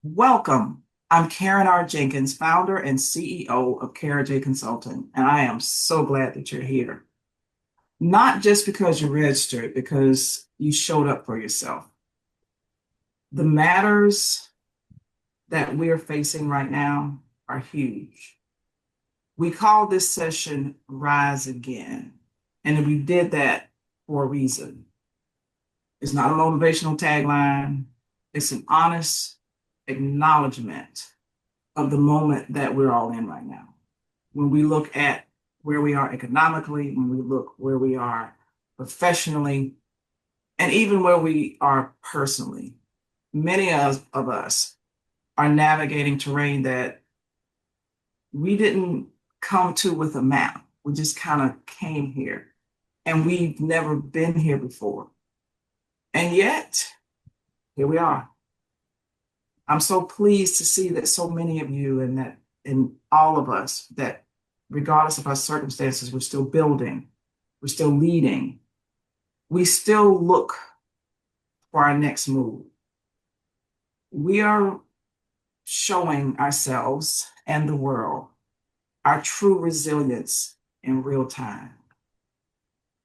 Welcome. I'm Karen R. Jenkins, founder and CEO of KRJ Consulting, and I am so glad that you're here. Not just because you registered, because you showed up for yourself. The matters that we are facing right now are huge. We call this session Rise Again, and we did that for a reason. It's not a motivational tagline, it's an honest acknowledgement of the moment that we're all in right now. When we look at where we are economically, when we look where we are professionally, and even where we are personally, many of us are navigating terrain that we didn't come to with a map. We just kind of came here and we've never been here before. And yet, here we are. I'm so pleased to see that so many of you and all of us that regardless of our circumstances, we're still building, we're still leading, we still look for our next move. We are showing ourselves and the world our true resilience in real time.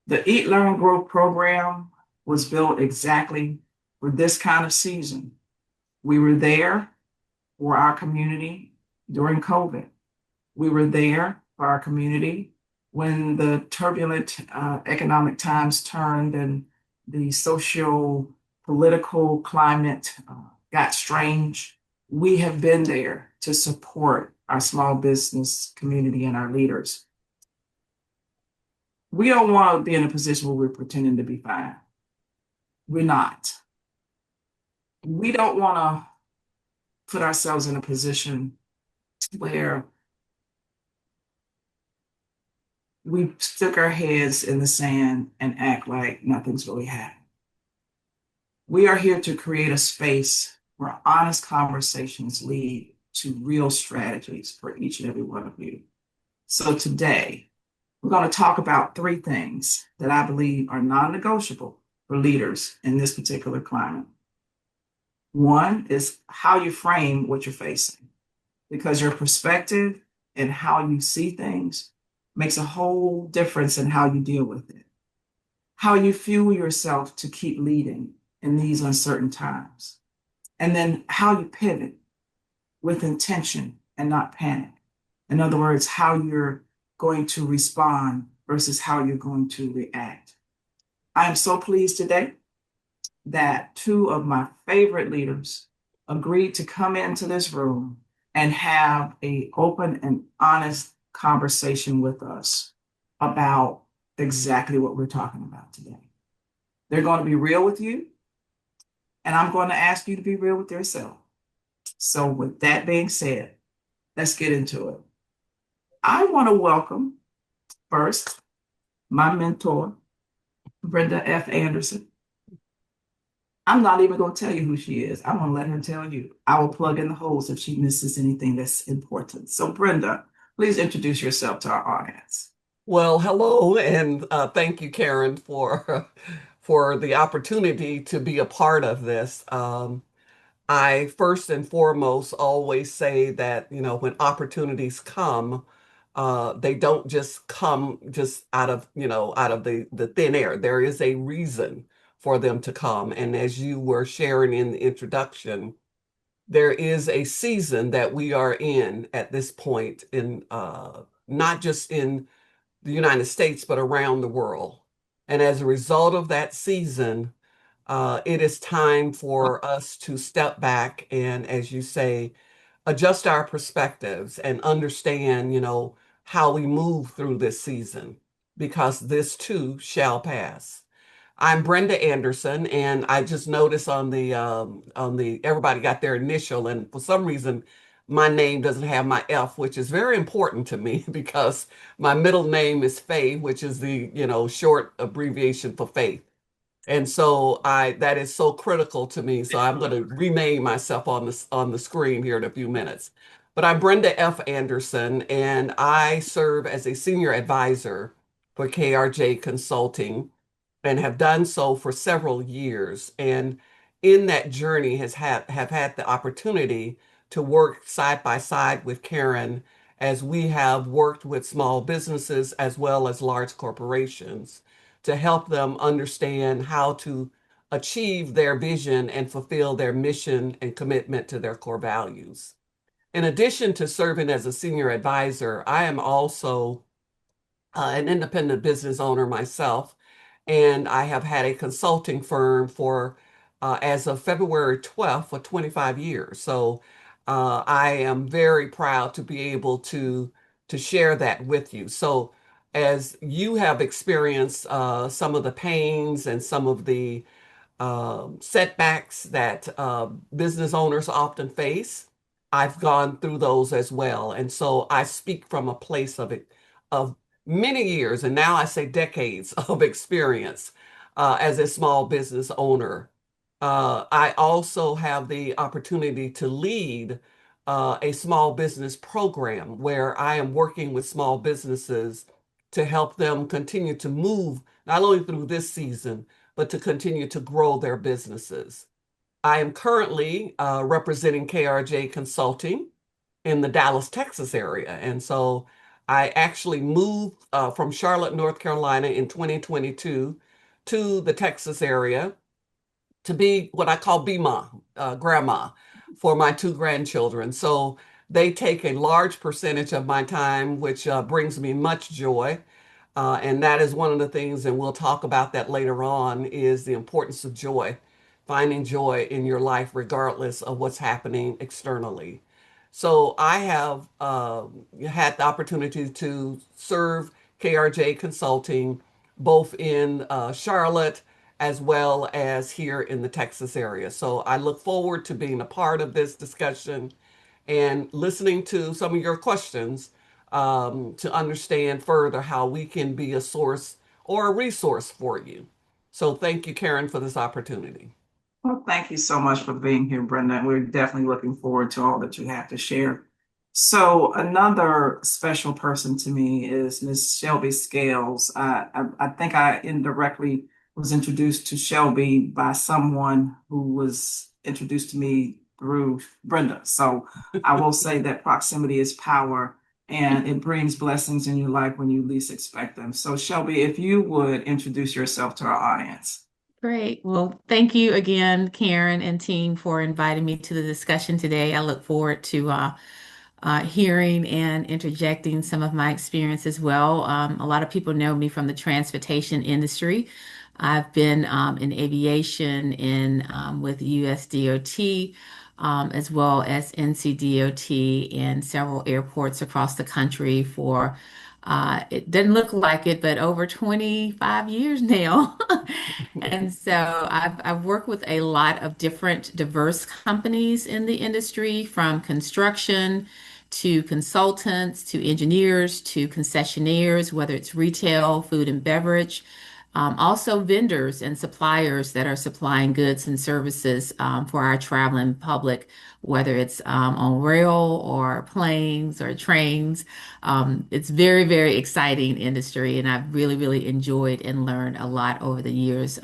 The Eat, Learn, Grow program was built exactly for this kind of season. We were there for our community during COVID. We were there for our community when the turbulent economic times turned and the social political climate got strange. We have been there to support our small business community and our leaders. We don't want to be in a position where we're pretending to be fine. We're not. We don't want to put ourselves in a position where we stick our heads in the sand and act like nothing's really happened. We are here to create a space where honest conversations lead to real strategies for each and every one of you. So today, we're going to talk about three things that I believe are non-negotiable for leaders in this particular climate. One is how you frame what you're facing, because your perspective and how you see things makes a whole difference in how you deal with it. How you fuel yourself to keep leading in these uncertain times. And then how you pivot with intention and not panic. In other words, how you're going to respond versus how you're going to react. I am so pleased today that two of my favorite leaders agreed to come into this room and have an open and honest conversation with us about exactly what we're talking about today. They're going to be real with you, and I'm going to ask you to be real with yourself. So, with that being said, let's get into it. I want to welcome first my mentor, Brenda F. Anderson. I'm not even going to tell you who she is. I'm going to let her tell you. I will plug in the holes if she misses anything that's important. So, Brenda, please introduce yourself to our audience. Well, hello, and thank you, Karen, for for the opportunity to be a part of this. I first and foremost always say that, when opportunities come, they don't just come just out of, out of the thin air. There is a reason for them to come. And as you were sharing in the introduction, there is a season that we are in at this point in not just in the United States, but around the world. And as a result of that season, it is time for us to step back and, as you say, adjust our perspectives and understand, how we move through this season, because this too shall pass. I'm Brenda Anderson, and I just noticed on the everybody got their initial, and for some reason, my name doesn't have my F, which is very important to me because my middle name is Faye, which is the short abbreviation for faith. And so I that is so critical to me. So I'm going to rename myself on the screen here in a few minutes. But I'm Brenda F. Anderson, and I serve as a senior advisor for KRJ Consulting and have done so for several years. And in that journey have had the opportunity to work side by side with Karen as we have worked with small businesses as well as large corporations to help them understand how to achieve their vision and fulfill their mission and commitment to their core values. In addition to serving as a senior advisor, I am also an independent business owner myself, and I have had a consulting firm for, as of February 12th, for 25 years. So I am very proud to be able to share that with you. So as you have experienced some of the pains and some of the setbacks that business owners often face. I've gone through those as well. And so I speak from a place of it, of many years, and now I say decades of experience as a small business owner. I also have the opportunity to lead a small business program where I am working with small businesses to help them continue to move not only through this season, but to continue to grow their businesses. I am currently representing KRJ Consulting in the Dallas, Texas area. And so I actually moved from Charlotte, North Carolina in 2022 to the Texas area to be what I call BMA, grandma, for my two grandchildren. So they take a large percentage of my time, which brings me much joy. And that is one of the things, and we'll talk about that later on, is the importance of joy, finding joy in your life regardless of what's happening externally. So I have had the opportunity to serve KRJ Consulting both in Charlotte as well as here in the Texas area. So I look forward to being a part of this discussion and listening to some of your questions to understand further how we can be a source or a resource for you. So thank you, Karen, for this opportunity. Well, thank you so much for being here, Brenda. We're definitely looking forward to all that you have to share. So, another special person to me is Miss Shelby Scales. I think I indirectly was introduced to Shelby by someone who was introduced to me through Brenda. So, I will say that proximity is power and it brings blessings in your life when you least expect them. So, Shelby, if you would introduce yourself to our audience. Great. Well, thank you again, Karen and team, for inviting me to the discussion today. I look forward to hearing and interjecting some of my experience as well. A lot of people know me from the transportation industry. I've been in aviation in with USDOT, as well as NCDOT in several airports across the country for it doesn't look like it, but over 25 years now. And so I've worked with a lot of different diverse companies in the industry, from construction to consultants to engineers to concessionaires, whether it's retail, food and beverage. Also vendors and suppliers that are supplying goods and services for our traveling public, whether it's on rail or planes or trains. It's very, very exciting industry, and I've really, really enjoyed and learned a lot over the years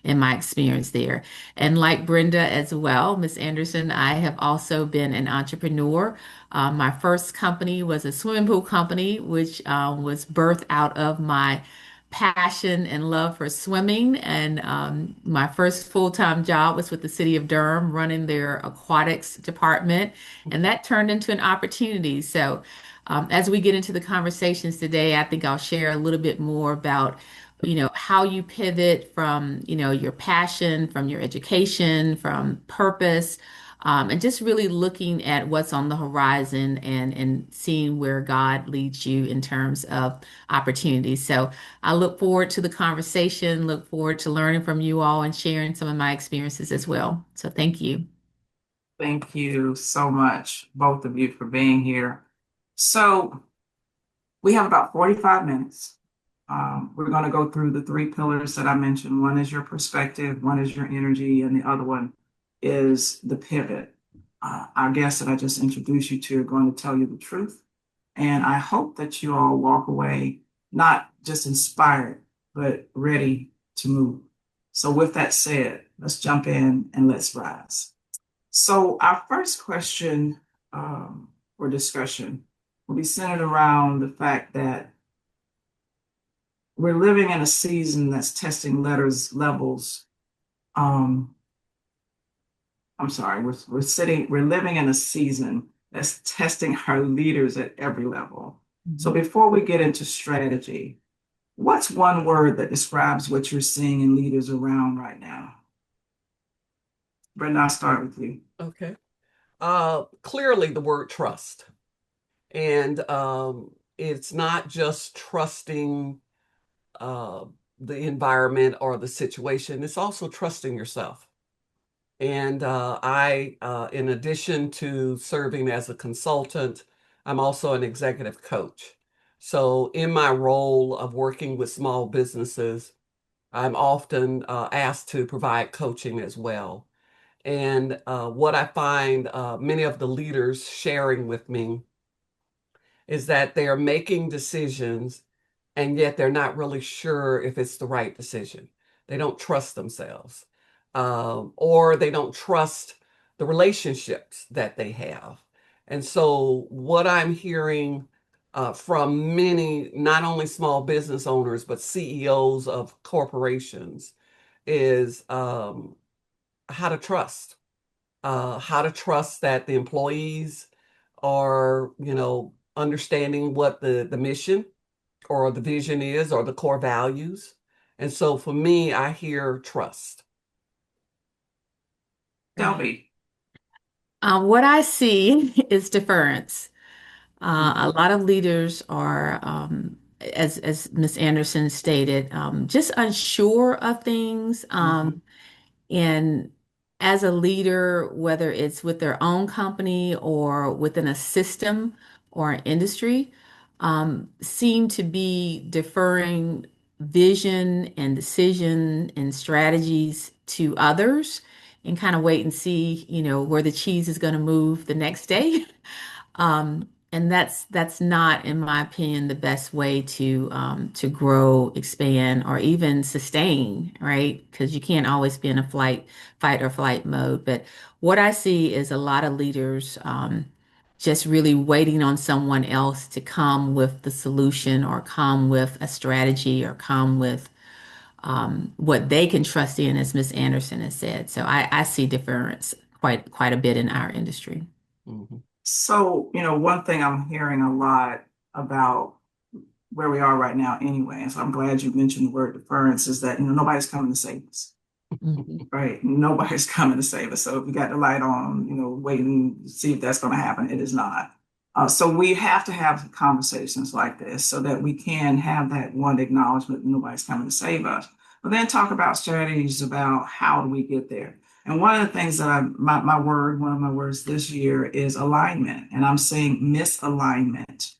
in my experience there. And like Brenda as well, Miss Anderson, I have also been an entrepreneur. My first company was a swimming pool company, which was birthed out of my passion and love for swimming. And my first full-time job was with the city of Durham, running their aquatics department. And that turned into an opportunity. So as we get into the conversations today, I think I'll share a little bit more about, how you pivot from, your passion, from your education, from purpose, and just really looking at what's on the horizon and seeing where God leads you in terms of opportunities. So I look forward to the conversation, look forward to learning from you all and sharing some of my experiences as well. So thank you. Thank you so much, both of you, for being here. So, we have about 45 minutes. We're going to go through the three pillars that I mentioned. One is your perspective, one is your energy, and the other one is the pivot. Our guests that I just introduced you to are going to tell you the truth. And I hope that you all walk away not just inspired, but ready to move. So with that said, let's jump in and let's rise. So our first question or discussion will be centered around the fact that we're living in a season that's testing levels. Um, I'm sorry, we're living in a season that's testing our leaders at every level. So before we get into strategy, what's one word that describes what you're seeing in leaders around right now? Brenda, I'll start with you. Okay. Clearly the word trust. And it's not just trusting uh, the environment or the situation, it's also trusting yourself. And in addition to serving as a consultant, I'm also an executive coach. So, in my role of working with small businesses, I'm often asked to provide coaching as well. And what I find many of the leaders sharing with me is that they are making decisions and yet they're not really sure if it's the right decision. They don't trust themselves, or they don't trust the relationships that they have. And so, what I'm hearing from many, not only small business owners, but CEOs of corporations, is how to trust that the employees are, understanding what the mission or the vision is or the core values. And so for me, I hear trust. Shelby. What I see is deference. A Mhm. lot of leaders are, as Ms. Anderson stated, just unsure of things. Mhm. And as a leader, whether it's with their own company or within a system or an industry, seem to be deferring vision and decision and strategies to others and kind of wait and see, where the cheese is going to move the next day. And that's not, in my opinion, the best way to grow, expand, or even sustain, right? Because you can't always be in a fight or flight mode. But what I see is a lot of leaders just really waiting on someone else to come with the solution or come with a strategy or come with what they can trust in, as Miss Anderson has said. So I see difference quite a bit in our industry. Mhm. So, one thing I'm hearing a lot about where we are right now anyway, and so I'm glad you mentioned the word deference, is that, nobody's coming to save us, Mhm. right? Nobody's coming to save us. So if we got the light on, waiting to see if that's going to happen, it is not. So we have to have conversations like this so that we can have that one acknowledgement that nobody's coming to save us. But then talk about strategies about how do we get there. And one of the things that one of my words this year is alignment. And I'm seeing misalignment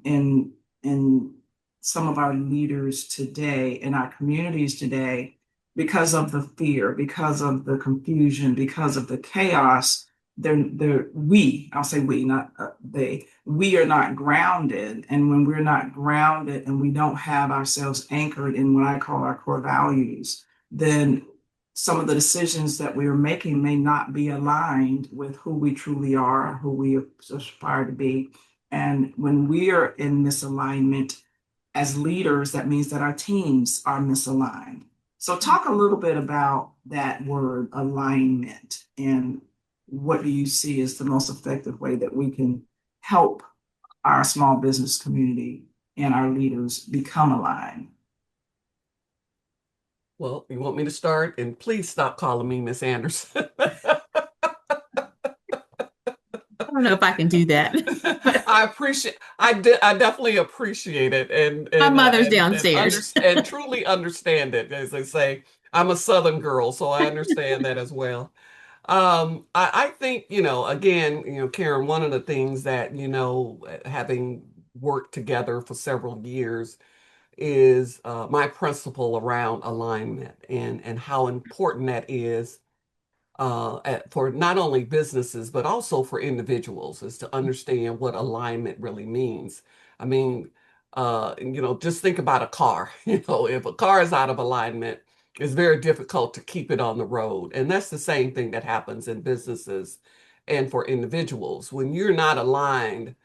in some of our leaders today, in our communities today, because of the fear, because of the confusion, because of the chaos. I'll say we, not they, we are not grounded. And when we're not grounded and we don't have ourselves anchored in what I call our core values, then some of the decisions that we are making may not be aligned with who we truly are, who we aspire to be. And when we are in misalignment as leaders, that means that our teams are misaligned. So, talk a little bit about that word alignment and what do you see as the most effective way that we can help our small business community and our leaders become aligned? Well, you want me to start? And please stop calling me Miss Anderson. I don't know if I can do that. I definitely appreciate it My mother's downstairs. and truly understand it. As they say, I'm a Southern girl, so I understand that as well. I think, again, Karen, one of the things that, having worked together for several years is my principle around alignment and how important that is for not only businesses, but also for individuals, is to understand what alignment really means. I mean, just think about a car. If a car is out of alignment, it's very difficult to keep it on the road. And that's the same thing that happens in businesses and for individuals. When you're not aligned,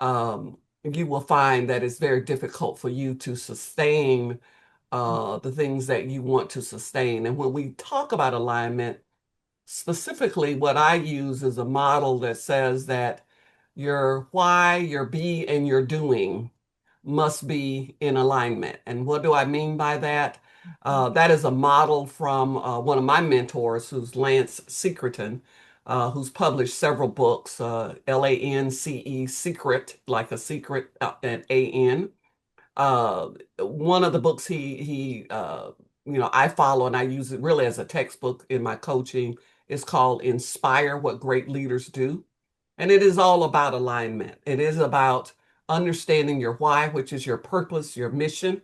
you will find that it's very difficult for you to sustain the things that you want to sustain. And when we talk about alignment, specifically, what I use is a model that says that your why, your be, and your doing must be in alignment. And what do I mean by that? That is a model from one of my mentors, who's Lance Secreton, who's published several books, Lance, secret, like a secret, and AN. One of the books I follow and I use it really as a textbook in my coaching is called Inspire What Great Leaders Do. And it is all about alignment. It is about understanding your why, which is your purpose, your mission,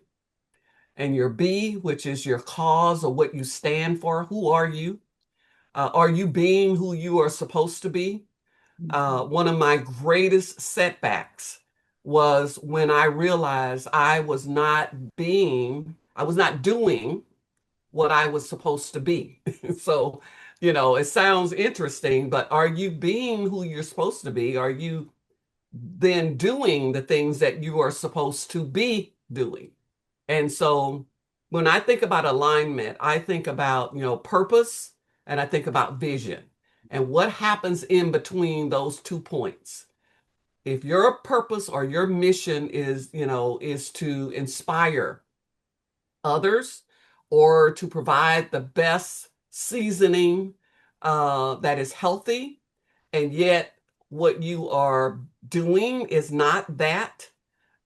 and your B, which is your cause or what you stand for. Who are you? Are you being who you are supposed to be? One of my greatest setbacks was when I realized I was not doing what I was supposed to be. So, it sounds interesting, but are you being who you're supposed to be? Are you then doing the things that you are supposed to be doing? And so when I think about alignment, I think about, purpose, and I think about vision and what happens in between those 2 points. If your purpose or your mission is to inspire others or to provide the best seasoning that is healthy, and yet what you are doing is not that,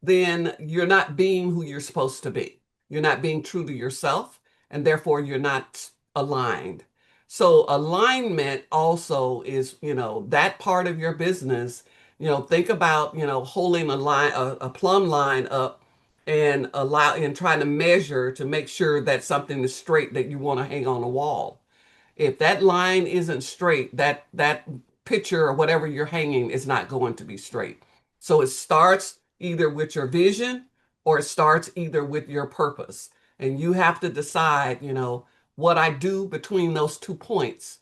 then you're not being who you're supposed to be. You're not being true to yourself, and therefore you're not aligned. So alignment also is, that part of your business. Think about, holding a plumb line up and trying to measure to make sure that something is straight that you want to hang on a wall. If that line isn't straight, that picture or whatever you're hanging is not going to be straight. So it starts either with your vision or it starts either with your purpose. And you have to decide, what I do between those 2 points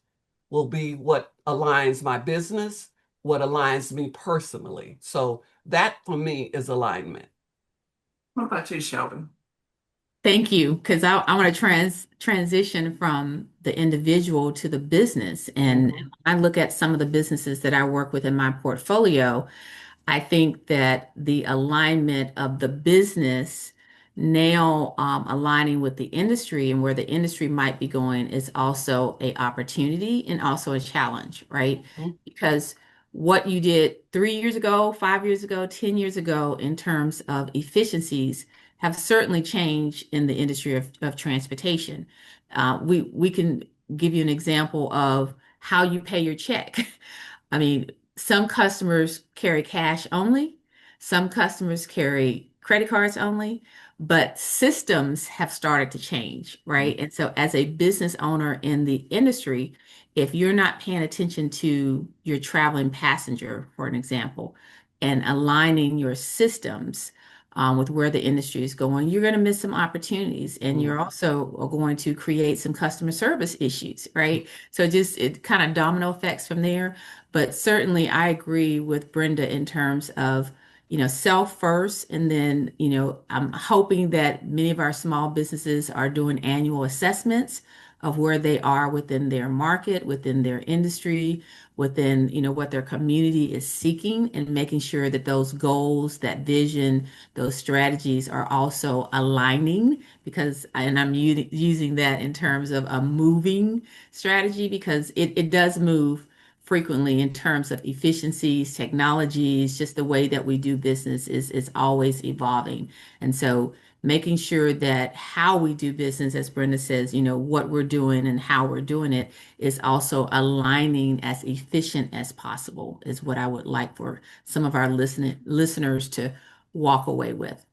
will be what aligns my business, what aligns me personally. So that for me is alignment. What about you, Sheldon? Thank you, because I want to transition from the individual to the business. And Mhm. I look at some of the businesses that I work with in my portfolio. I think that the alignment of the business now aligning with the industry and where the industry might be going is also a opportunity and also a challenge, right? Mhm. Because what you did 3 years ago, 5 years ago, 10 years ago in terms of efficiencies have certainly changed in the industry of transportation. We can give you an example of how you pay your check. I mean, some customers carry cash only, some customers carry credit cards only, but systems have started to change, right? And so, as a business owner in the industry, if you're not paying attention to your traveling passenger, for an example, and aligning your systems with where the industry is going, you're going to miss some opportunities and Mhm. you're also going to create some customer service issues, right? So, just it kind of domino effects from there. But certainly, I agree with Brenda in terms of, self first. And then, I'm hoping that many of our small businesses are doing annual assessments of where they are within their market, within their industry, within, what their community is seeking, and making sure that those goals, that vision, those strategies are also aligning because, and I'm using that in terms of a moving strategy because it does move frequently in terms of efficiencies, technologies, just the way that we do business is always evolving. And so making sure that how we do business, as Brenda says, what we're doing and how we're doing it is also aligning as efficient as possible is what I would like for some of our listeners to walk away with.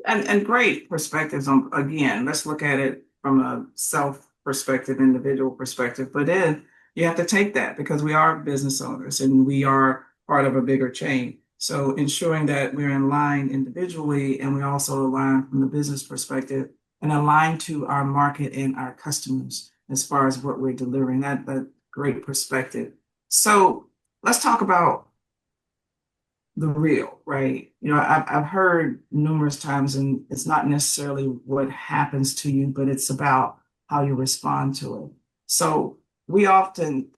And great perspectives on, again, let's look at it from a self perspective, individual perspective. But then you have to take that because we are business owners and we are part of a bigger chain. So ensuring that we're in line individually and we also align from the business perspective and align to our market and our customers as far as what we're delivering. That great perspective. So let's talk about the real, right? I've heard numerous times, and it's not necessarily what happens to you, but it's about how you respond to it. So we often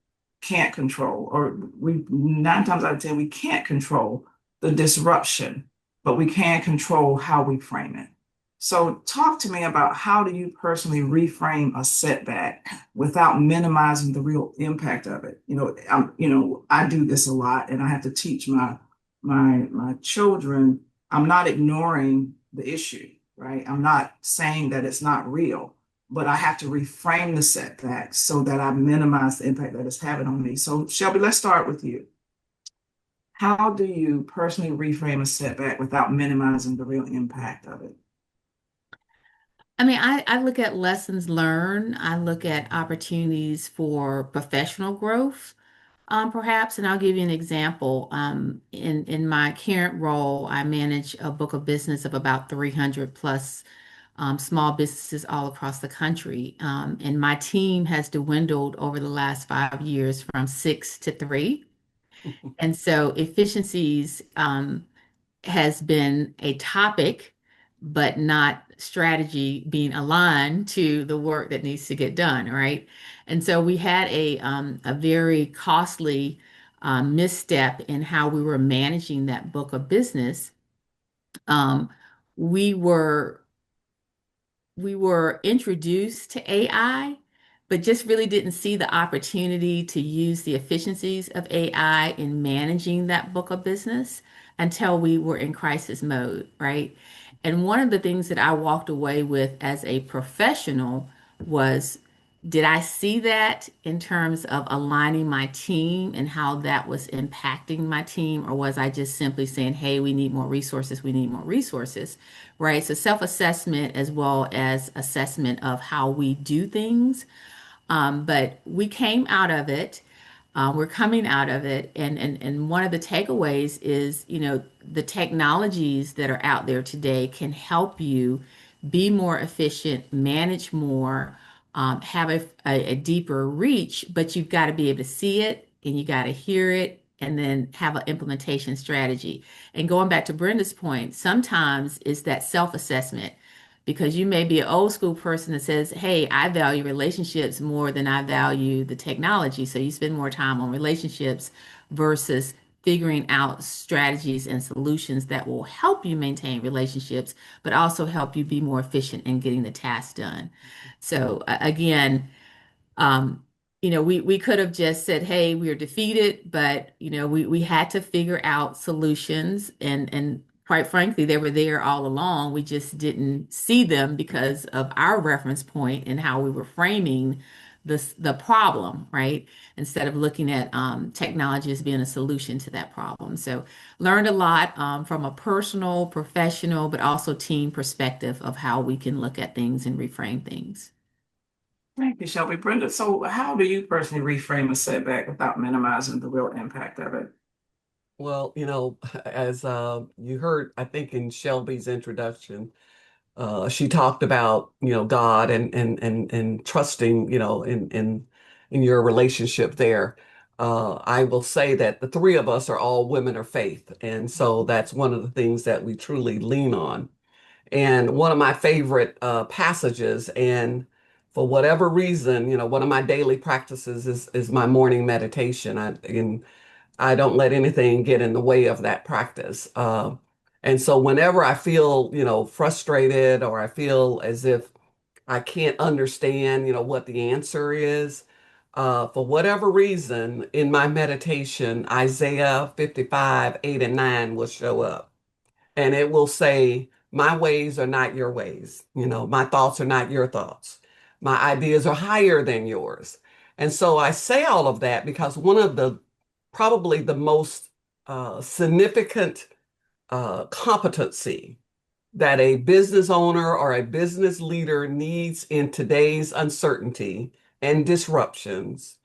can't control, or we 9 times out of 10, we can't control the disruption, but we can control how we frame it. So talk to me about how do you personally reframe a setback without minimizing the real impact of it? I do this a lot, and I have to teach my children. I'm not ignoring the issue, right? I'm not saying that it's not real, but I have to reframe the setback so that I minimize the impact that it's having on me. So, Shelby, let's start with you. How do you personally reframe a setback without minimizing the real impact of it? I mean, I look at lessons learned. I look at opportunities for professional growth, perhaps, and I'll give you an example. In my current role, I manage a book of business of about 300 plus small businesses all across the country. And my team has dwindled over the last 5 years from six to three. And so efficiencies has been a topic, but not strategy being aligned to the work that needs to get done, right? And so we had a very costly misstep in how we were managing that book of business. Um, we were we were introduced to AI, but just really didn't see the opportunity to use the efficiencies of AI in managing that book of business until we were in crisis mode, right? And one of the things that I walked away with as a professional was, did I see that in terms of aligning my team and how that was impacting my team? Or was I just simply saying, hey, we need more resources, we need more resources, right? So self-assessment as well as assessment of how we do things. But we came out of it. We're coming out of it. And one of the takeaways is, the technologies that are out there today can help you be more efficient, manage more, have a deeper reach, but you've got to be able to see it and you got to hear it and then have an implementation strategy. And going back to Brenda's point, sometimes it's that self-assessment because you may be an old school person that says, hey, I value relationships more than I value the technology. So you spend more time on relationships versus figuring out strategies and solutions that will help you maintain relationships, but also help you be more efficient in getting the task done. So again, um, we could have just said, "Hey, we are defeated," but we had to figure out solutions, and quite frankly, they were there all along. We just didn't see them because of our reference point and how we were framing the problem, right? Instead of looking at technology as being a solution to that problem. So learned a lot from a personal, professional, but also team perspective of how we can look at things and reframe things. Thank you, Shelby. Brenda, so how do you personally reframe a setback without minimizing the real impact of it? Well, as you heard, I think in Shelby's introduction, she talked about, God and trusting, in your relationship there. I will say that the three of us are all women of faith, and so that's one of the things that we truly lean on. And one of my favorite passages, and for whatever reason, one of my daily practices is my morning meditation. And I don't let anything get in the way of that practice. And so whenever I feel, frustrated or I feel as if I can't understand, what the answer is, for whatever reason, in my meditation, Isaiah 55, 8 and 9 will show up and it will say, my ways are not your ways. My thoughts are not your thoughts. My ideas are higher than yours. And so I say all of that because one of the probably the most significant competency that a business owner or a business leader needs in today's uncertainty and disruptions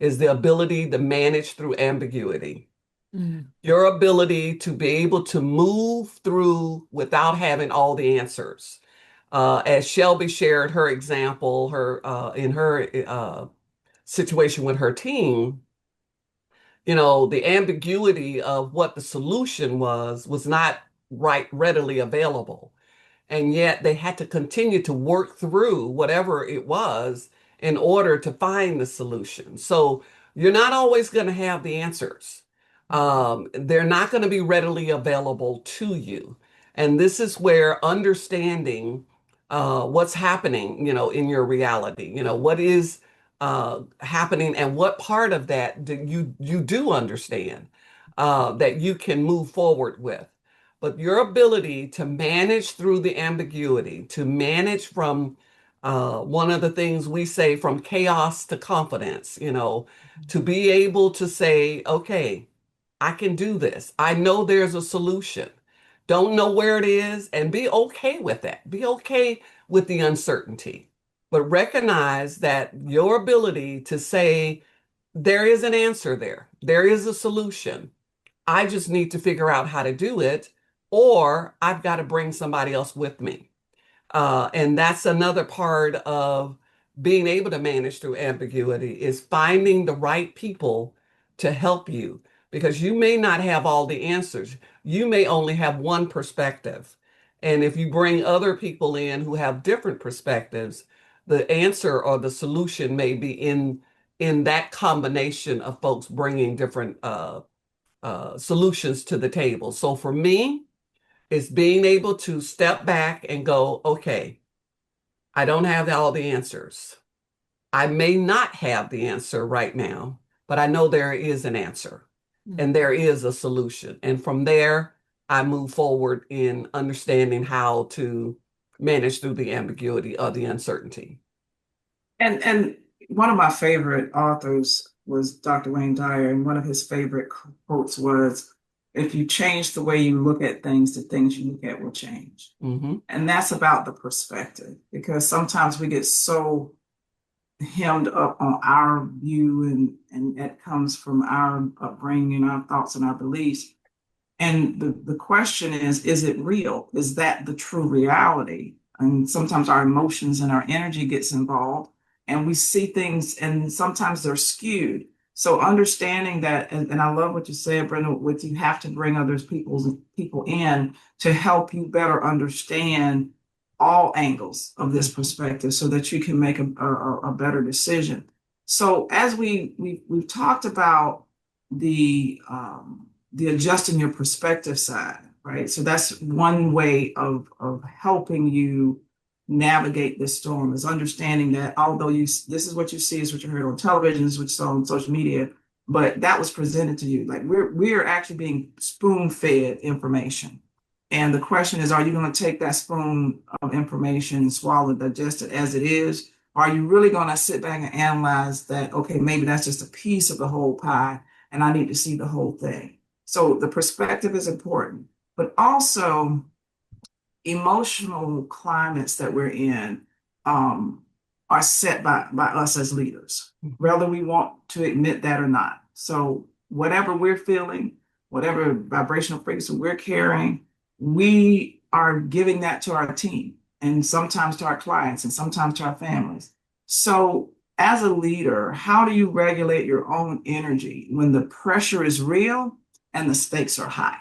is the ability to manage through ambiguity. Mm. Your ability to be able to move through without having all the answers. As Shelby shared her example, her in her situation with her team, the ambiguity of what the solution was not readily available. And yet they had to continue to work through whatever it was in order to find the solution. So you're not always going to have the answers. They're not going to be readily available to you. And this is where understanding what's happening, in your reality, what is happening and what part of that do you do understand that you can move forward with. But your ability to manage through the ambiguity, to manage from one of the things we say from chaos to confidence, to be able to say, okay, I can do this. I know there's a solution. Don't know where it is and be okay with that. Be okay with the uncertainty, but recognize that your ability to say, there is an answer there, there is a solution. I just need to figure out how to do it, or I've got to bring somebody else with me. And that's another part of being able to manage through ambiguity is finding the right people to help you because you may not have all the answers. You may only have one perspective. And if you bring other people in who have different perspectives, the answer or the solution may be in that combination of folks bringing different solutions to the table. So for me, it's being able to step back and go, okay, I don't have all the answers. I may not have the answer right now, but I know there is an answer and there is a solution. And from there, I move forward in understanding how to manage through the ambiguity of the uncertainty. And one of my favorite authors was Dr. Wayne Dyer, and one of his favorite quotes was, "If you change the way you look at things, the things you look at will change." Mm-hmm. And that's about the perspective, because sometimes we get so hemmed up on our view, and that comes from our upbringing, our thoughts, and our beliefs. And the question is it real? Is that the true reality? And sometimes our emotions and our energy gets involved and we see things and sometimes they're skewed. So understanding that, and I love what you said, Brenda, with you have to bring others people in to help you better understand all angles of this perspective so that you can make a better decision. So as we've talked about the adjusting your perspective side, right? So that's one way of helping you navigate this storm is understanding that although this is what you see, is what you heard on television, is what you saw on social media, but that was presented to you. Like we're actually being spoon-fed information. And the question is, are you going to take that spoon of information and swallow it, digest it as it is? Or are you really going to sit back and analyze that, okay, maybe that's just a piece of the whole pie and I need to see the whole thing? So the perspective is important, but also emotional climates that we're in are set by us as leaders, whether we want to admit that or not. So whatever we're feeling, whatever vibrational frequency we're carrying, we are giving that to our team and sometimes to our clients and sometimes to our families. So as a leader, how do you regulate your own energy when the pressure is real and the stakes are high?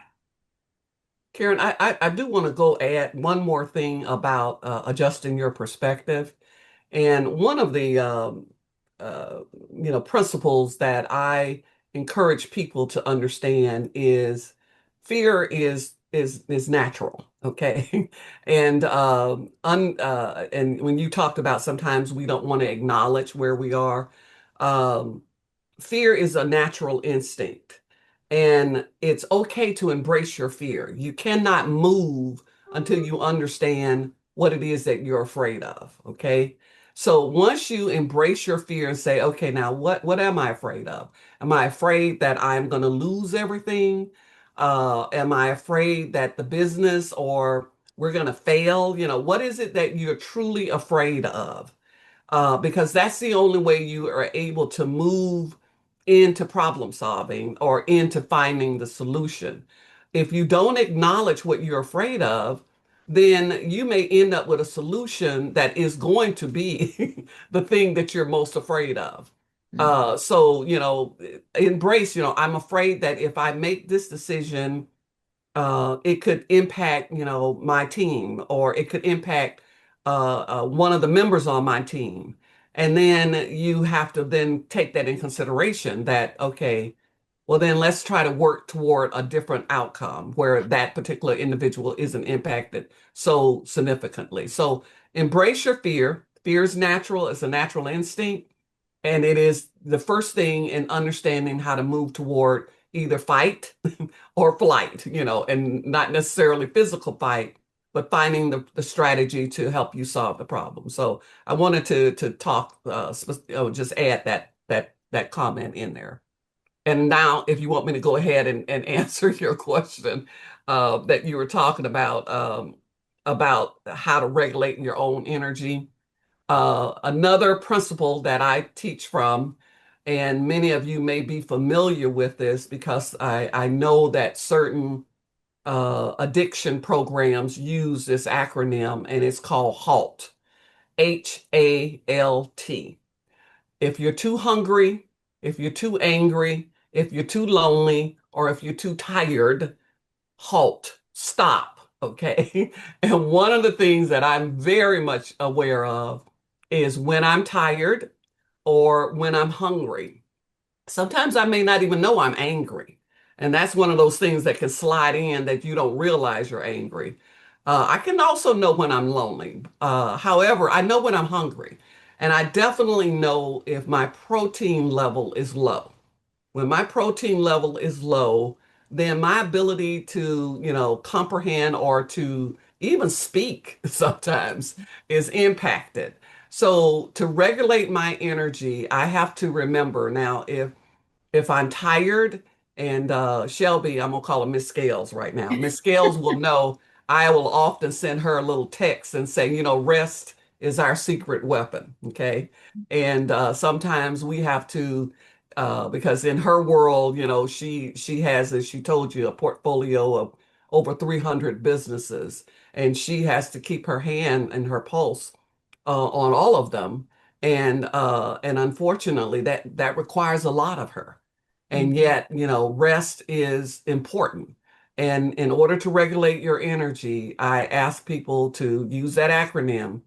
Karen, I do want to go add one more thing about adjusting your perspective. And one of the uh, principles that I encourage people to understand is fear is natural, okay? And when you talked about sometimes we don't want to acknowledge where we are, um, fear is a natural instinct. And it's okay to embrace your fear. You cannot move until you understand what it is that you're afraid of. Okay. So once you embrace your fear and say, okay, now what am I afraid of? Am I afraid that I'm going to lose everything? Am I afraid that the business or we're going to fail? What is it that you're truly afraid of? Because that's the only way you are able to move into problem solving or into finding the solution. If you don't acknowledge what you're afraid of, then you may end up with a solution that is going to be the thing that you're most afraid of. Mhm. So, embrace, I'm afraid that if I make this decision, it could impact, my team, or it could impact one of the members on my team. And then you have to then take that in consideration that, okay, well, then let's try to work toward a different outcome where that particular individual isn't impacted so significantly. So embrace your fear. Fear is natural, it's a natural instinct. And it is the first thing in understanding how to move toward either fight or flight, and not necessarily physical fight, but finding the strategy to help you solve the problem. So I wanted to talk, just add that comment in there. And now, if you want me to go ahead and answer your question that you were talking about how to regulate your own energy. Another principle that I teach from, and many of you may be familiar with this because I know that certain addiction programs use this acronym, and it's called HALT, HALT. If you're too hungry, if you're too angry, if you're too lonely, or if you're too tired, halt, stop. Okay. And one of the things that I'm very much aware of is when I'm tired or when I'm hungry. Sometimes I may not even know I'm angry. And that's one of those things that can slide in that you don't realize you're angry. I can also know when I'm lonely. However, I know when I'm hungry. And I definitely know if my protein level is low. When my protein level is low, then my ability to, comprehend or to even speak sometimes is impacted. So to regulate my energy, I have to remember now if I'm tired, and Shelby, I'm gonna call her Miss Scales right now. Miss Scales will know I will often send her a little text and say, rest is our secret weapon. Okay. And sometimes we have to because in her world, she has, as she told you, a portfolio of over 300 businesses, and she has to keep her hand and her pulse on all of them. And unfortunately, that requires a lot of her. And Mhm. yet, rest is important. And in order to regulate your energy, I ask people to use that acronym.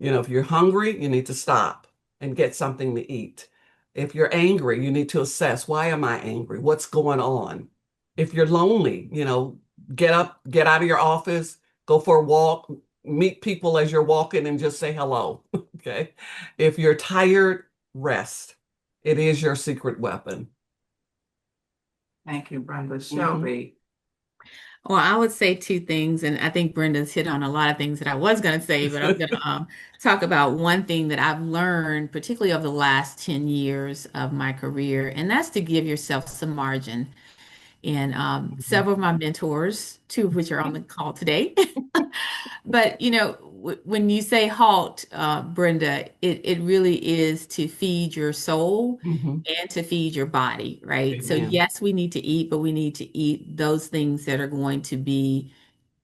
If you're hungry, you need to stop and get something to eat. If you're angry, you need to assess, why am I angry? What's going on? If you're lonely, get up, get out of your office, go for a walk, meet people as you're walking and just say hello. Okay. If you're tired, rest. It is your secret weapon. Thank you, Brenda. Hmm. Shelby. Well, I would say two things, and I think Brenda's hit on a lot of things that I was going to say, but I'm going to talk about one thing that I've learned, particularly over the last 10 years of my career, and that's to give yourself some margin. And several of my mentors, two of which are on the call today. But when you say halt, Brenda, it really is to feed your soul Hmm. and to feed your body, right? So Amen. yes, we need to eat, but we need to eat those things that are going to be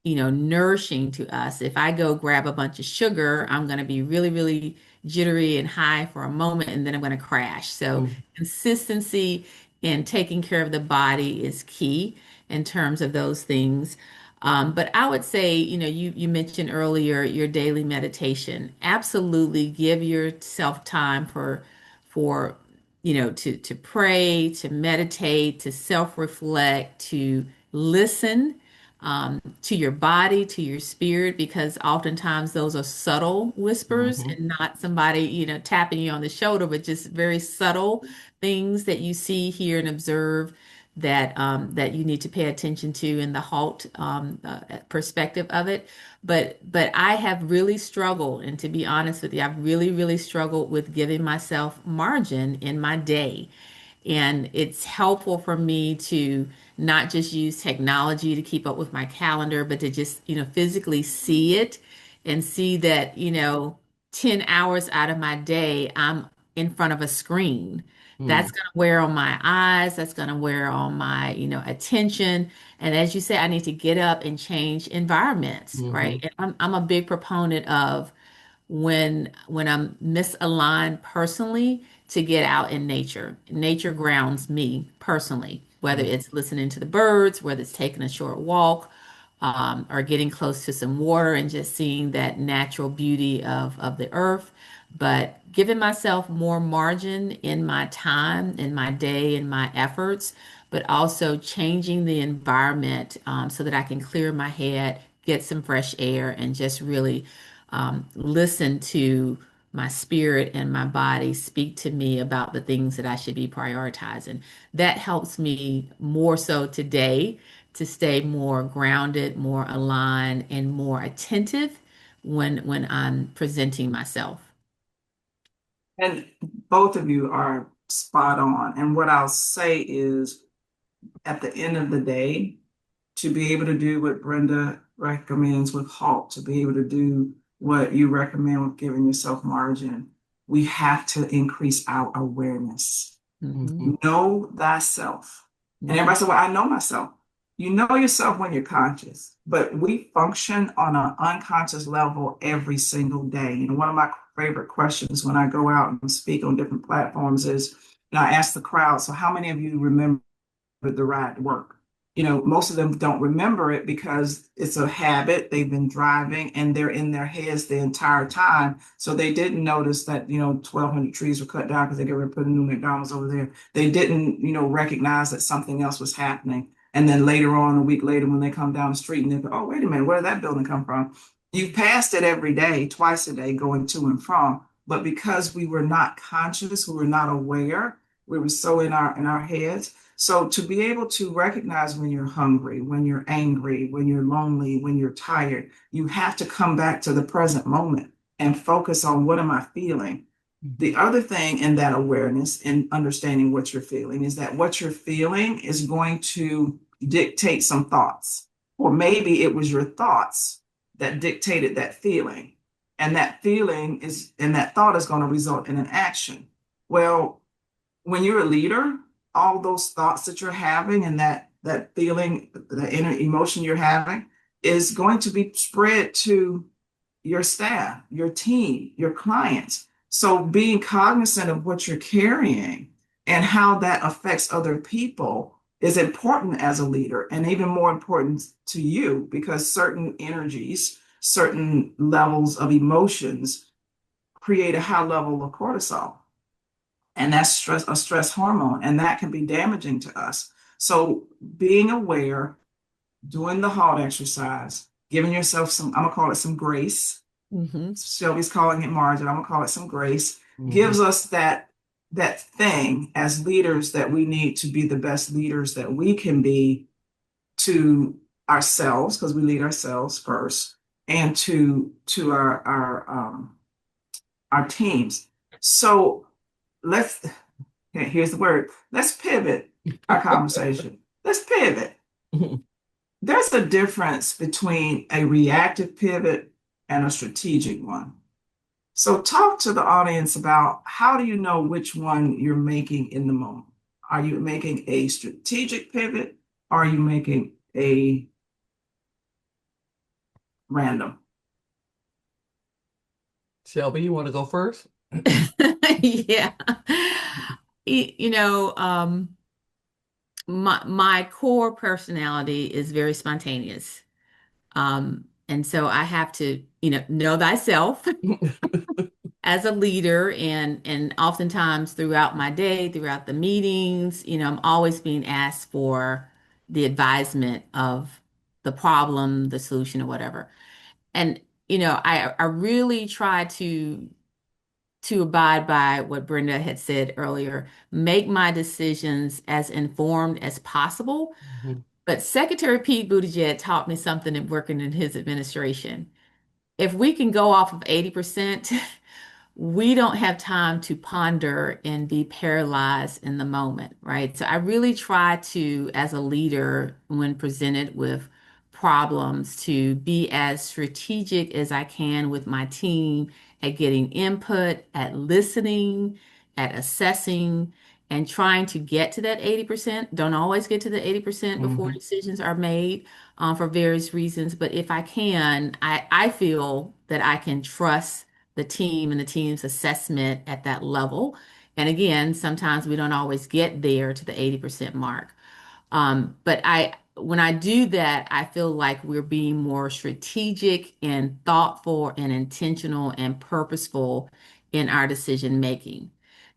nourishing to us. If I go grab a bunch of sugar, I'm going to be really, really jittery and high for a moment, and then I'm going to crash. So, Mm-hmm. consistency in taking care of the body is key in terms of those things. But I would say, you mentioned earlier your daily meditation. Absolutely give yourself time for to pray, to meditate, to self-reflect, to listen to your body, to your spirit, because oftentimes those are subtle whispers Hmm. and not somebody, tapping you on the shoulder, but just very subtle things that you see, hear, and observe that you need to pay attention to in the halt perspective of it. But I have really struggled, and to be honest with you, I've really, really struggled with giving myself margin in my day. And it's helpful for me to not just use technology to keep up with my calendar, but to just, physically see it and see that, 10 hours out of my day, I'm in front of a screen. That's going to wear on my eyes. That's going to wear on my, attention. And as you said, I need to get up and change environments, right? Mm-hmm. And I'm a big proponent of when I'm misaligned personally to get out in nature. Nature grounds me personally, whether it's listening to the birds, whether it's taking a short walk, or getting close to some water and just seeing that natural beauty of the earth. But giving myself more margin in my time, in my day, in my efforts, but also changing the environment so that I can clear my head, get some fresh air, and just really listen to my spirit and my body speak to me about the things that I should be prioritizing. That helps me more so today to stay more grounded, more aligned, and more attentive when I'm presenting myself. And both of you are spot on. And what I'll say is, at the end of the day, to be able to do what Brenda recommends with HALT, to be able to do what you recommend with giving yourself margin, we have to increase our awareness. Hmm. Mm-hmm. Know thyself. And Hmm. everybody said, well, I know myself. You know yourself when you're conscious, but we function on an unconscious level every single day. One of my favorite questions when I go out and speak on different platforms is, I ask the crowd, so how many of you remember the ride to work? Most of them don't remember it because it's a habit. They've been driving and they're in their heads the entire time. So they didn't notice that, 1,200 trees were cut down because they got ready to put a new McDonald's over there. They didn't, recognize that something else was happening. And then later on, a week later, when they come down the street and they go, oh, wait a minute, where did that building come from? You've passed it every day, twice a day, going to and from. But because we were not conscious, we were not aware, we were so in our heads. So to be able to recognize when you're hungry, when you're angry, when you're lonely, when you're tired, you have to come back to the present moment and focus on, what am I feeling? The other thing in that awareness and understanding what you're feeling is that what you're feeling is going to dictate some thoughts. Or maybe it was your thoughts that dictated that feeling. And that thought is going to result in an action. Well, when you're a leader, all those thoughts that you're having and that feeling, the inner emotion you're having, is going to be spread to your staff, your team, your clients. So being cognizant of what you're carrying and how that affects other people is important as a leader, and even more important to you, because certain energies, certain levels of emotions create a high level of cortisol, and that's a stress hormone, and that can be damaging to us. So being aware, doing the HALT exercise, giving yourself some, I'm gonna call it some grace. Hmm. Shelby's calling it margin, I'm gonna call it some grace, Mm-hmm. gives us that thing as leaders, that we need to be the best leaders that we can be to ourselves, because we lead ourselves first, and to our teams. So let's, okay, here's the word. Let's pivot our conversation. Let's pivot. There's a difference between a reactive pivot and a strategic one. So talk to the audience about, how do you know which one you're making in the moment? Are you making a strategic pivot? Or are you making a random? Shelby, you want to go first? Yeah. You know, my core personality is very spontaneous. And so I have to, know thyself as a leader, and oftentimes throughout my day, throughout the meetings, I'm always being asked for the advisement of the problem, the solution, or whatever. And I really try to abide by what Brenda had said earlier, make my decisions as informed as possible. Mhm. But Secretary Pete Buttigieg taught me something in working in his administration. If we can go off of 80%, we don't have time to ponder and be paralyzed in the moment, right? So I really try to, as a leader, when presented with problems, to be as strategic as I can with my team at getting input, at listening, at assessing, and trying to get to that 80%. Don't always get to the 80% before Hmm. decisions are made for various reasons. But if I can, I feel that I can trust the team and the team's assessment at that level. And again, sometimes we don't always get there to the 80% mark. But when I do that, I feel like we're being more strategic and thoughtful and intentional and purposeful in our decision making.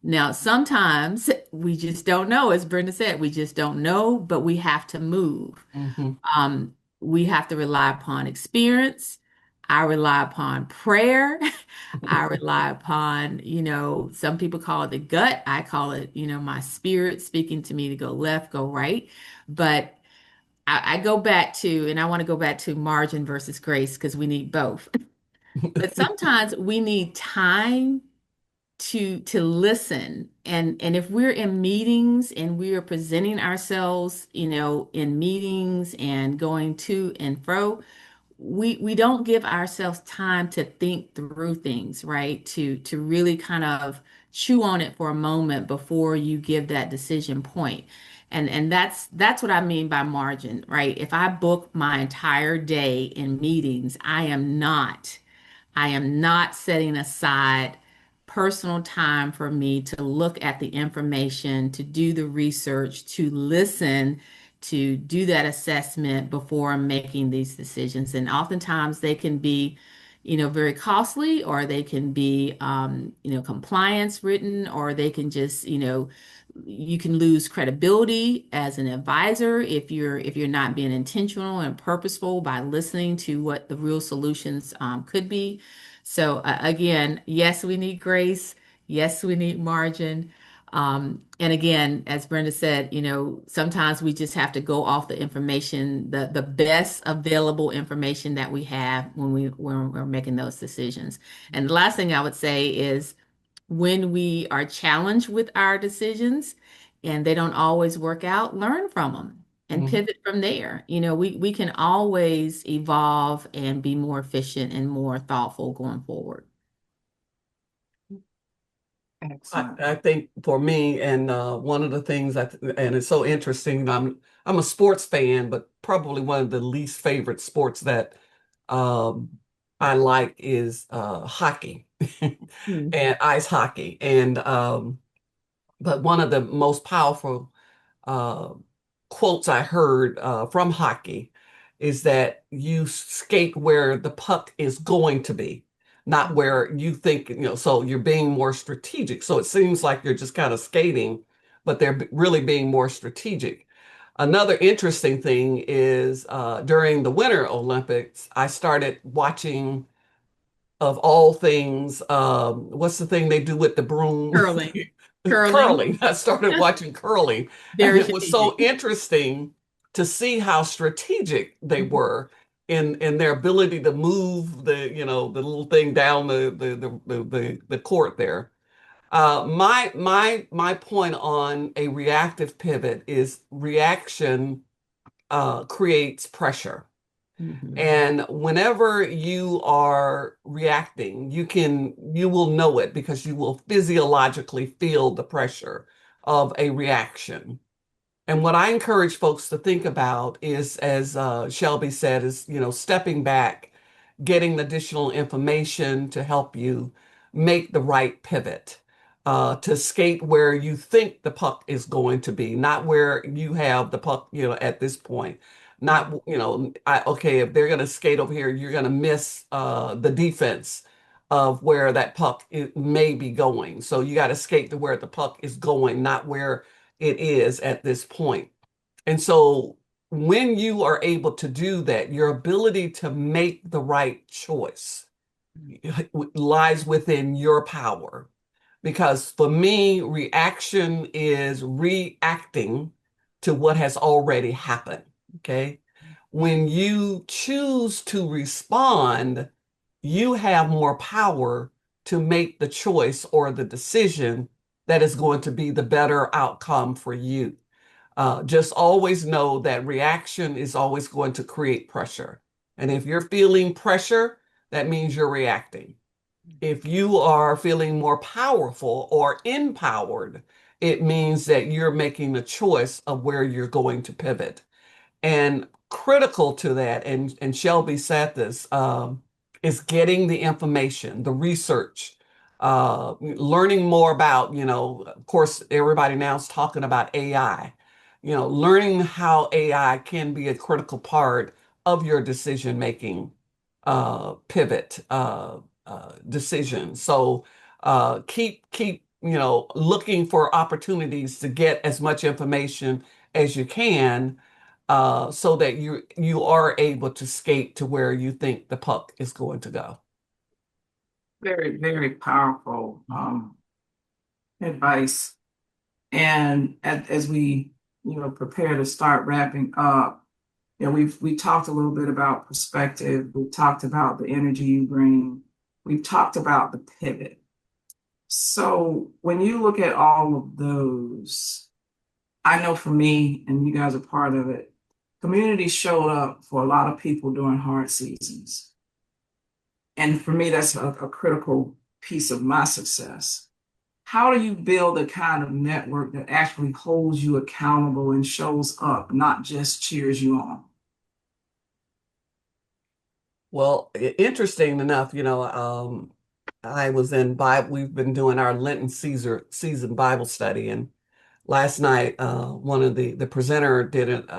Now, sometimes we just don't know, as Brenda said, we just don't know, but we have to move. Hmm. We have to rely upon experience. I rely upon prayer. I rely upon, some people call it the gut. I call it, my spirit speaking to me to go left, go right. But I go back to, and I want to go back to margin versus grace because we need both. But sometimes we need time to listen, and if we're in meetings and we are presenting ourselves, in meetings and going to and fro, we don't give ourselves time to think through things, right? To really kind of chew on it for a moment before you give that decision point. And that's what I mean by margin, right? If I book my entire day in meetings, I am not setting aside personal time for me to look at the information, to do the research, to listen, to do that assessment before making these decisions. And oftentimes they can be, very costly, or they can be, compliance written, or they can just, you can lose credibility as an advisor if you're not being intentional and purposeful by listening to what the real solutions could be. So again, yes, we need grace. Yes, we need margin. And again, as Brenda said, sometimes we just have to go off the information, the best available information that we have when we're making those decisions. And the last thing I would say is when we are challenged with our decisions and they don't always work out, learn from them and Hmm. pivot from there. We can always evolve and be more efficient and more thoughtful going forward. Excellent. I think for me, and one of the things and it's so interesting, I'm a sports fan, but probably one of the least favorite sports that um, I like is hockey Hmm. and ice hockey. And but one of the most powerful uh, quotes I heard from hockey is that you skate where the puck is going to be, not where you think, so you're being more strategic. So it seems like you're just kind of skating, but they're really being more strategic. Another interesting thing is during the Winter Olympics, I started watching, of all things, what's the thing they do with the broom? Curling. Curling. Curling. I started watching curling, and Very it was so strategic. interesting to see how strategic they Mhm. were in their ability to move the little thing down the court there. My point on a reactive pivot is reaction creates pressure. Mhm. And whenever you are reacting, you will know it because you will physiologically feel the pressure of a reaction. And what I encourage folks to think about is, as Shelby said, is, stepping back, getting additional information to help you make the right pivot, to skate where you think the puck is going to be, not where you have the puck, at this point. Not, okay, if they're going to skate over here, you're going to miss the defense of where that puck may be going. So you got to skate to where the puck is going, not where it is at this point. And so when you are able to do that, your ability to make the right choice lies within your power. Because for me, reaction is reacting to what has already happened. Okay. When you choose to respond, you have more power to make the choice or the decision that is going to be the better outcome for you. Just always know that reaction is always going to create pressure. And if you're feeling pressure, that means you're reacting. If you are feeling more powerful or empowered, it means that you're making a choice of where you're going to pivot. And critical to that, and Shelby said this, is getting the information, the research, learning more about, of course, everybody now is talking about AI, learning how AI can be a critical part of your decision making pivot decision. So keep looking for opportunities to get as much information as you can, so that you are able to skate to where you think the puck is going to go. Very, very powerful advice. And as we, prepare to start wrapping up, we talked a little bit about perspective. We talked about the energy you bring. We've talked about the pivot. So when you look at all of those, I know for me, and you guys are part of it, community showed up for a lot of people during hard seasons. And for me, that's a critical piece of my success. How do you build a kind of network that actually holds you accountable and shows up, not just cheers you on? Well, interesting enough, I was in Bible. We've been doing our Lenten season Bible study, and last night, one of the presenter did it.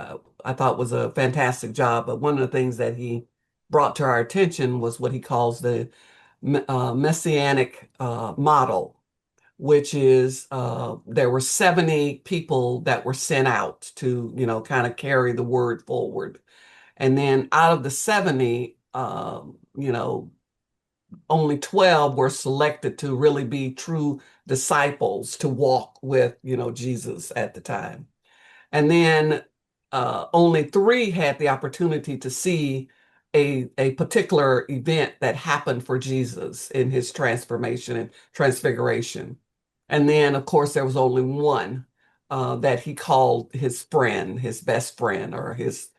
I thought was a fantastic job. But one of the things that he brought to our attention was what he calls the messianic model, which is there were 70 people that were sent out to, kind of carry the word forward. And then out of the 70, only 12 were selected to really be true disciples to walk with, Jesus at the time. And then only 3 had the opportunity to see a particular event that happened for Jesus in his transformation and transfiguration. And then, of course, there was only 1 that he called his friend, his best friend, or his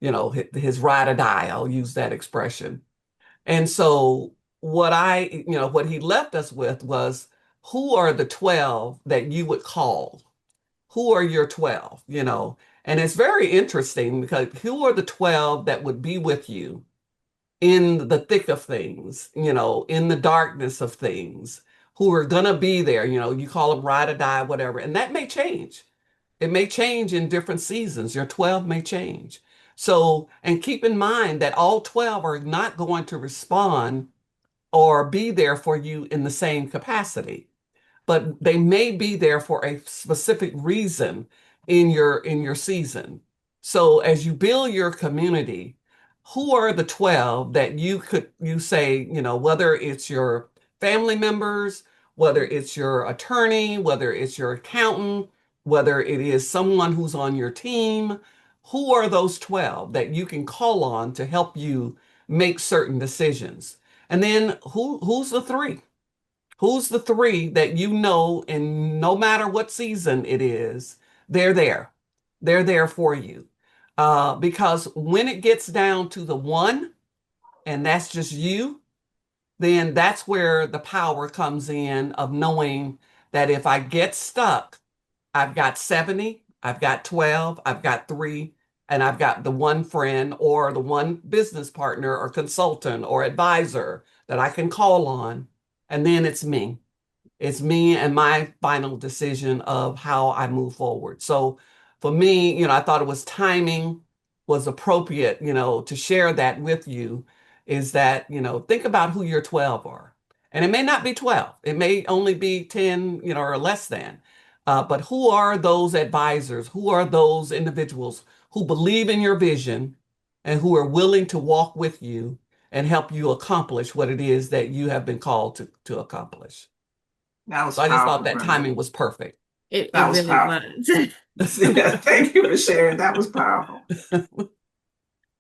ride or die. I'll use that expression. And so what he left us with was, who are the 12 that you would call? Who are your 12? And it's very interesting because who are the 12 that would be with you in the thick of things, in the darkness of things, who are going to be there? You call them ride or die, whatever. And that may change. It may change in different seasons. Your 12 may change. So, and keep in mind that all 12 are not going to respond or be there for you in the same capacity, but they may be there for a specific reason in your season. So as you build your community, who are the 12 that you say, whether it's your family members, whether it's your attorney, whether it's your accountant, whether it is someone who's on your team, who are those 12 that you can call on to help you make certain decisions? And then who's the 3? Who's the 3 that and no matter what season it is, they're there. They're there for you. Because when it gets down to the 1, and that's just you, then that's where the power comes in of knowing that if I get stuck, I've got 70, I've got 12, I've got 3, and I've got the 1 friend or the 1 business partner or consultant or advisor that I can call on. And then it's me. It's me and my final decision of how I move forward. So for me, I thought it was timing was appropriate, to share that with you, is that, think about who your 12 are. And it may not be 12. It may only be 10, or less than. But who are those advisors? Who are those individuals who believe in your vision and who are willing to walk with you and help you accomplish what it is that you have been called to accomplish? That was So I just thought powerful, that Brenda. timing was perfect. It That was really powerful. was. Yeah, thank you for sharing. That was powerful. It really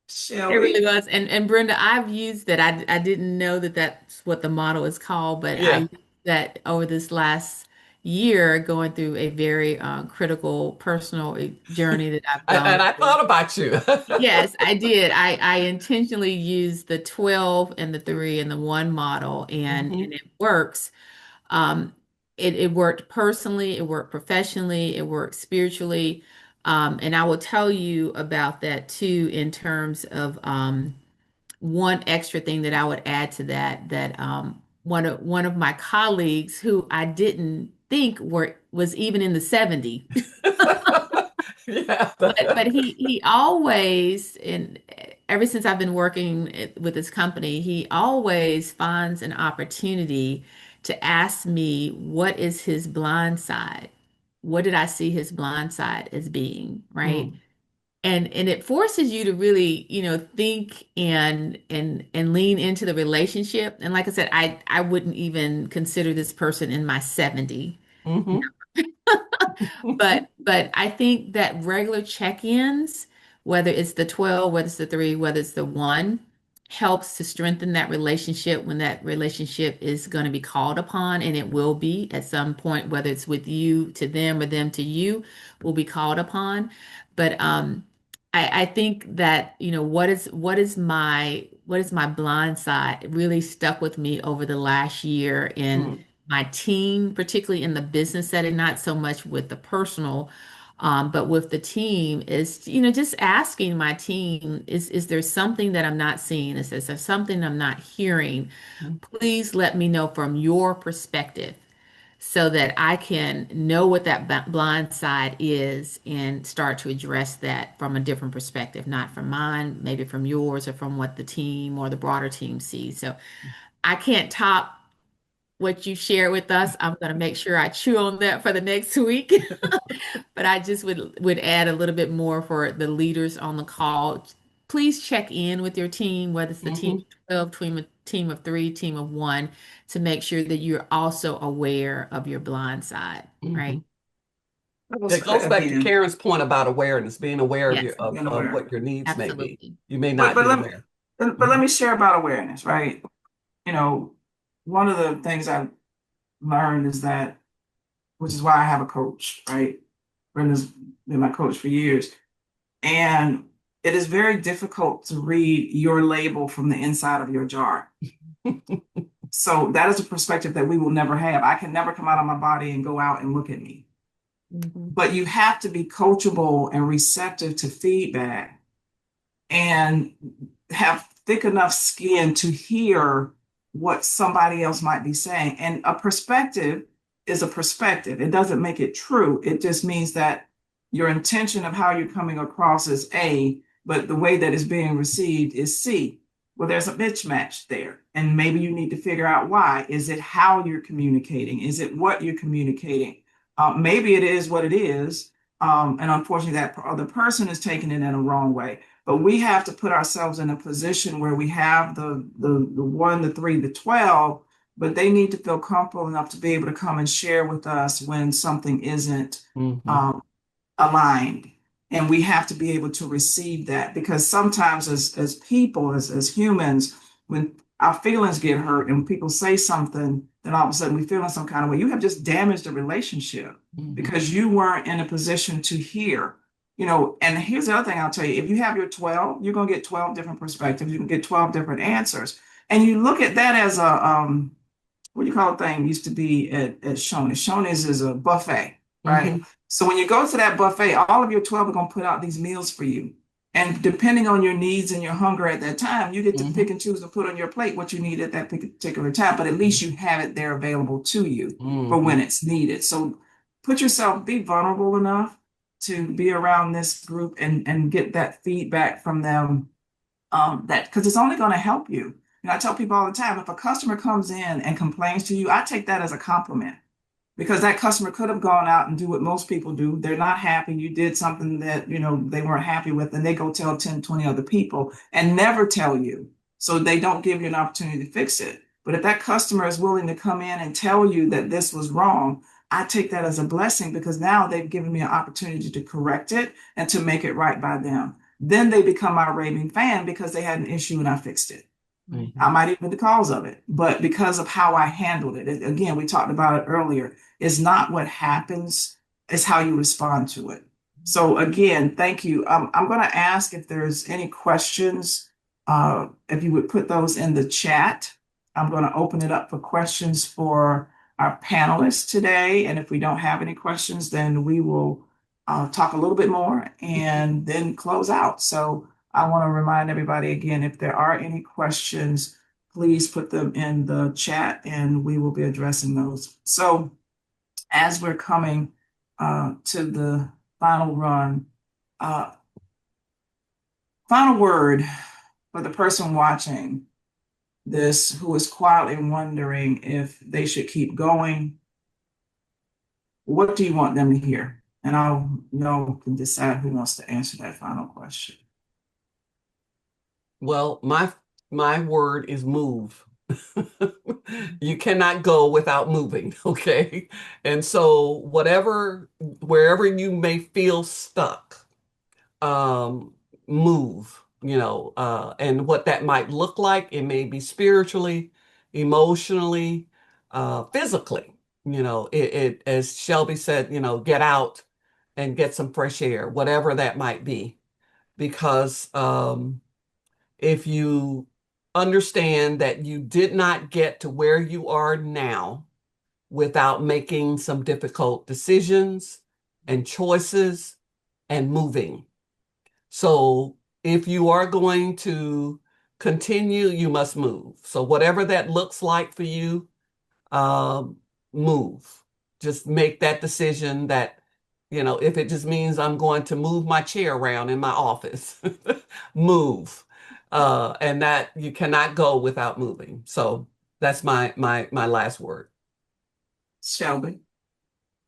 Shelby? was. And Brenda, I've used that. I didn't know that that's what the model is called, but I Yeah. used that over this last year going through a very critical personal journey that I've And gone I through. thought about you. Yes, I did. I intentionally used the 12 and the 3 and the 1 model, and hmm it works. Um, it worked personally, it worked professionally, it worked spiritually. And I will tell you about that too, in terms of one extra thing that I would add to that, that one of my colleagues who I didn't think was even in the 70. Yeah. But he always, and ever since I've been working with this company, he always finds an opportunity to ask me, what is his blind side? What did I see his blind side as being, right? Mm, And it forces you to really, think and lean into the relationship. And like I said, I wouldn't even consider this person in my 70. mhm, But I think that regular check-ins, whether it's the 12, whether it's the 3, whether it's the 1, helps to strengthen that relationship when that relationship is going to be called upon, and it will be at some point, whether it's with you to them or them to you, will be called upon. But I think that, what is my blind side really stuck with me over the last year in mm, my team, particularly in the business setting, not so much with the personal, but with the team, is, just asking my team, is there something that I'm not seeing? Is there something I'm not hearing? mm, Please let me know from your perspective so that I can know what that blind side is and start to address that from a different perspective, not from mine, maybe from yours or from what the team or the broader team sees. So I can't top what you share with us. I'm going to make sure I chew on that for the next week. But I just would add a little bit more for the leaders on the call. Please check in with your team, whether it's the team mhm, of 12, team of 3, team of 1, to make sure that you're also aware of your blind side, right? mhm. That was It goes back to again, Karen's point about awareness, being aware of Yes, your being of aware. what your needs may be. absolutely. You may But not but be let me aware. but let Mhm, me share about awareness, right? You know, one of the things I've learned is that, which is why I have a coach, right? Brenda's been my coach for years. And it is very difficult to read your label from the inside of your jar. So that is a perspective that we will never have. I can never come out of my body and go out and look at me. Mhm. But you have to be coachable and receptive to feedback and have thick enough skin to hear what somebody else might be saying. And a perspective is a perspective. It doesn't make it true. It just means that your intention of how you're coming across is A, but the way that it's being received is C. Well, there's a mismatch there. And maybe you need to figure out why. Is it how you're communicating? Is it what you're communicating? Maybe it is what it is. And unfortunately, that other person is taking it in a wrong way. But we have to put ourselves in a position where we have the 1, the 3, the 12, but they need to feel comfortable enough to be able to come and share with us when something isn't mhm, um, aligned. And we have to be able to receive that, because sometimes as people, as humans, when our feelings get hurt and people say something, then all of a sudden we feel in some kind of way. You have just damaged a relationship mhm, because you weren't in a position to hear. And here's the other thing I'll tell you. If you have your 12, you're going to get 12 different perspectives. You can get 12 different answers. And you look at that as what do you call it thing used to be at Shoney's. Shoney's is a buffet, right? mhm, So when you go to that buffet, all of your 12 are going to put out these meals for you. And depending on your needs and your hunger at that time, you get to pick mhm, and choose and put on your plate what you need at that particular time. But at least you have it there available to you for mhm, when it's needed. So be vulnerable enough to be around this group and get that feedback from them, that because it's only going to help you. I tell people all the time, if a customer comes in and complains to you, I take that as a compliment, because that customer could have gone out and do what most people do. They're not happy. You did something that, they weren't happy with, and they go tell 10, 20 other people and never tell you. So they don't give you an opportunity to fix it. But if that customer is willing to come in and tell you that this was wrong, I take that as a blessing, because now they've given me an opportunity to correct it and to make it right by them. Then they become my raving fan because they had an issue and I fixed it. I mhm, might even be the cause of it, but because of how I handled it. Again, we talked about it earlier. It's not what happens, it's how you respond to it. So again, thank you. I'm going to ask if there's any questions. If you would put those in the chat, I'm going to open it up for questions for our panelists today. And if we don't have any questions, then we will talk a little bit more and then close out. So I want to remind everybody again, if there are any questions, please put them in the chat and we will be addressing those. So as we're coming to the final run, final word for the person watching this who is quietly wondering if they should keep going. What do you want them to hear? And I'll can decide who wants to answer that final question. Well, my word is move. You cannot go without moving, okay? And so wherever you may feel stuck, move, and what that might look like, it may be spiritually, emotionally, physically, as Shelby said, get out and get some fresh air, whatever that might be. Because if you understand that you did not get to where you are now without making some difficult decisions and choices and moving. So if you are going to continue, you must move. So whatever that looks like for you, um, move. Just make that decision that, if it just means I'm going to move my chair around in my office, move. And that you cannot go without moving. So that's my last word. Shelby.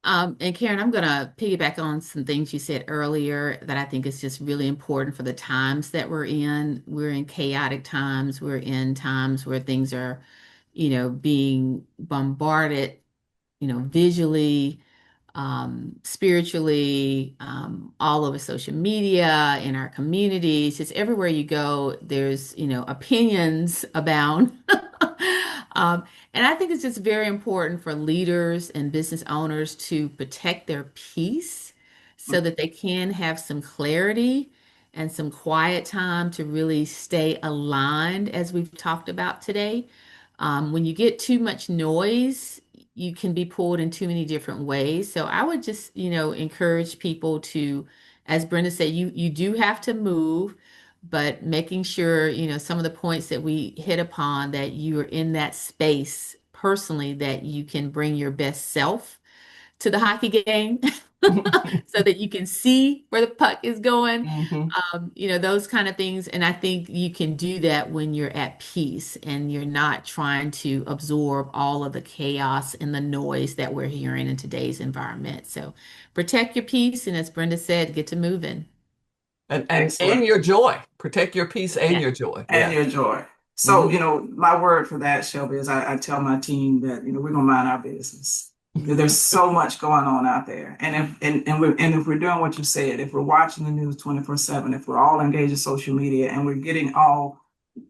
And Karen, I'm going to piggyback on some things you said earlier that I think is just really important for the times that we're in. We're in chaotic times. We're in times where things are, being bombarded, visually, spiritually, all over social media, in our communities, just everywhere you go, there's, opinions abound. Um, and I think it's just very important for leaders and business owners to protect their peace so that they can have some clarity and some quiet time to really stay aligned, as we've talked about today. When you get too much noise, you can be pulled in too many different ways. So I would just, encourage people to, as Brenda said, you do have to move, but making sure, some of the points that we hit upon, that you are in that space personally, that you can bring your best self to the hockey game so that you can see where the puck is going, Mm-hmm. those kind of things. And I think you can do that when you're at peace and you're not trying to absorb all of the chaos and the noise that we're hearing in today's environment. So protect your peace. And as Brenda said, get to moving. And Excellent. your joy. Protect your peace and Yeah. your joy. And Yes. your joy. So, Mm-hmm. my word for that, Shelby, is I tell my team that, we're gonna mind our business. There's so much going on out there. And if we're doing what you said, if we're watching the news 24/7, if we're all engaged in social media and we're getting all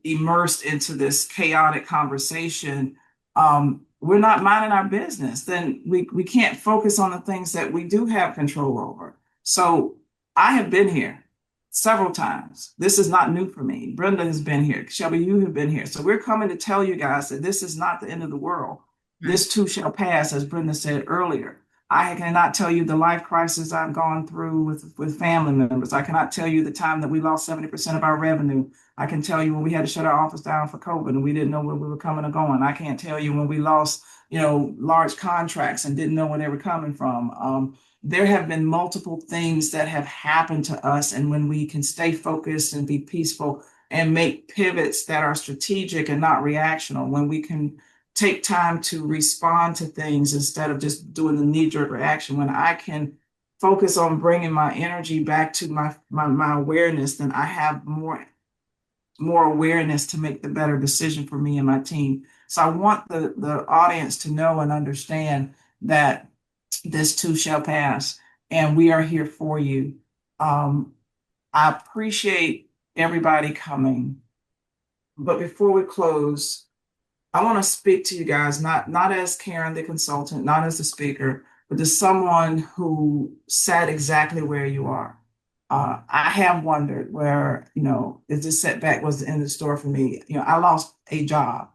immersed into this chaotic conversation, we're not minding our business, then we can't focus on the things that we do have control over. So I have been here several times. This is not new for me. Brenda has been here. Shelby, you have been here. So we're coming to tell you guys that this is not the end of the world. Right. This too shall pass, as Brenda said earlier. I cannot tell you the life crisis I've gone through with family members. I cannot tell you the time that we lost 70% of our revenue. I can tell you when we had to shut our office down for COVID and we didn't know where we were coming or going. I can't tell you when we lost, large contracts and didn't know where they were coming from. There have been multiple things that have happened to us. And when we can stay focused and be peaceful and make pivots that are strategic and not reactional, when we can take time to respond to things instead of just doing the knee-jerk reaction, when I can focus on bringing my energy back to my awareness, then I have more awareness to make the better decision for me and my team. So I want the audience to know and understand that this too shall pass, and we are here for you. I appreciate everybody coming, but before we close, I want to speak to you guys, not as Karen, the consultant, not as the speaker, but as someone who sat exactly where you are. I have wondered where, if this setback was the end of the story for me. I lost a job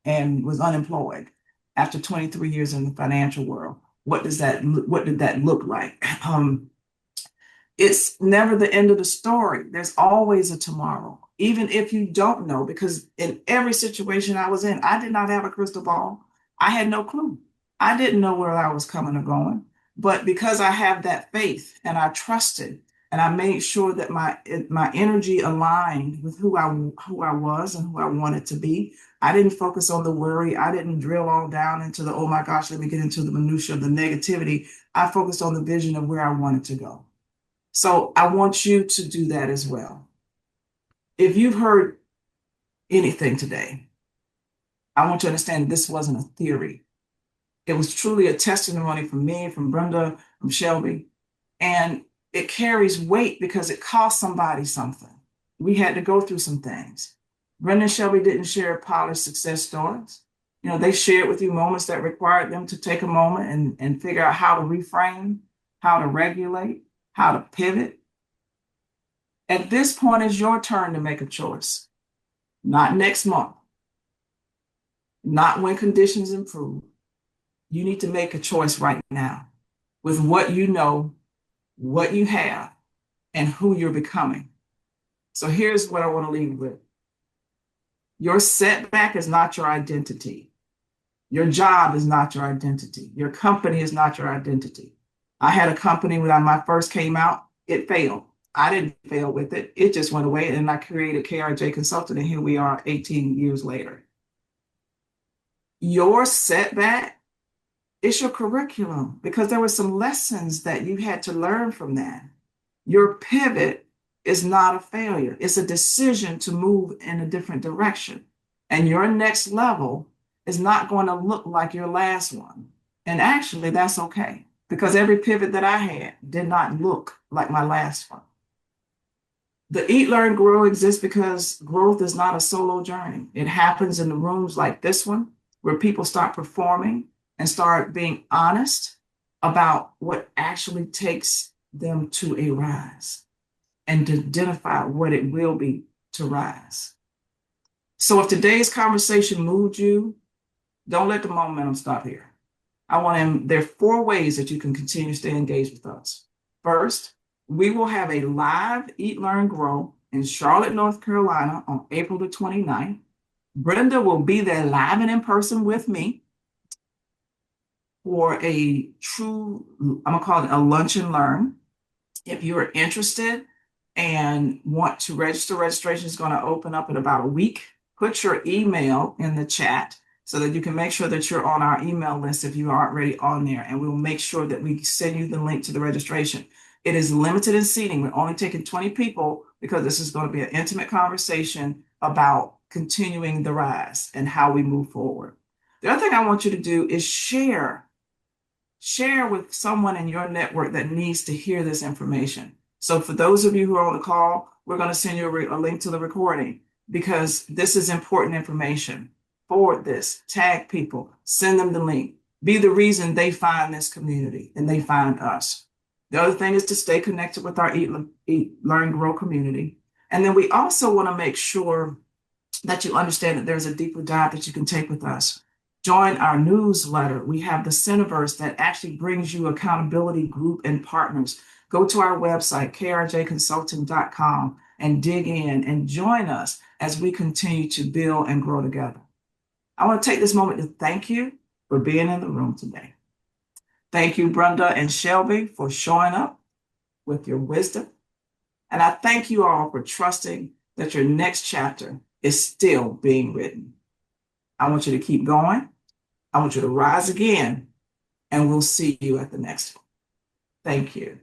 and was unemployed. after 23 years in the financial world. What did that look like? It's never the end of the story. There's always a tomorrow, even if you don't know, because in every situation I was in, I did not have a crystal ball. I had no clue. I didn't know where I was coming or going. But because I have that faith and I trusted and I made sure that my energy aligned with who I was and who I wanted to be, I didn't focus on the worry. I didn't drill all down into the, oh my gosh, let me get into the minutia of the negativity. I focused on the vision of where I wanted to go. So I want you to do that as well. If you've heard anything today, I want you to understand this wasn't a theory. It was truly a testimony from me, from Brenda, from Shelby, and it carries weight because it cost somebody something. We had to go through some things. Brenda and Shelby didn't share polished success stories. They shared with you moments that required them to take a moment and figure out how to reframe, how to regulate, how to pivot. At this point, it's your turn to make a choice. Not next month, not when conditions improve. You need to make a choice right now with what you know, what you have, and who you're becoming. So here's what I want to leave you with. Your setback is not your identity. Your job is not your identity. Your company is not your identity. I had a company when I first came out, it failed. I didn't fail with it. It just went away. And I created KRJ Consulting, and here we are 18 years later. Your setback is your curriculum because there were some lessons that you had to learn from that. Your pivot is not a failure. It's a decision to move in a different direction. And your next level is not going to look like your last one. And actually, that's okay because every pivot that I had did not look like my last one. The Eat, Learn, Grow exists because growth is not a solo journey. It happens in the rooms like this one, where people start performing and start being honest about what actually takes them to a rise and to identify what it will be to rise. So if today's conversation moved you, don't let the momentum stop here. There are 4 ways that you can continue to stay engaged with us. First, we will have a live Eat, Learn, Grow in Charlotte, North Carolina on April the 29th. Brenda will be there live and in person with me for a true, I'm going to call it a lunch and learn. If you're interested and want to register, registration is going to open up in about a week. Put your email in the chat so that you can make sure that you're on our email list if you aren't already on there. And we'll make sure that we send you the link to the registration. It is limited in seating. We're only taking 20 people because this is going to be an intimate conversation about continuing the rise and how we move forward. The other thing I want you to do is share with someone in your network that needs to hear this information. So for those of you who are on the call, we're going to send you a link to the recording because this is important information. Forward this, tag people, send them the link. Be the reason they find this community and they find us. The other thing is to stay connected with our Eat, Learn, Grow community. And then we also want to make sure that you understand that there's a deeper dive that you can take with us. Join our newsletter. We have the Cineverse that actually brings you accountability group and partners. Go to our website, krjconsulting.com, and dig in and join us as we continue to build and grow together. I want to take this moment to thank you for being in the room today. Thank you, Brenda and Shelby, for showing up with your wisdom. And I thank you all for trusting that your next chapter is still being written. I want you to keep going. I want you to rise again, and we'll see you at the next one. Thank you.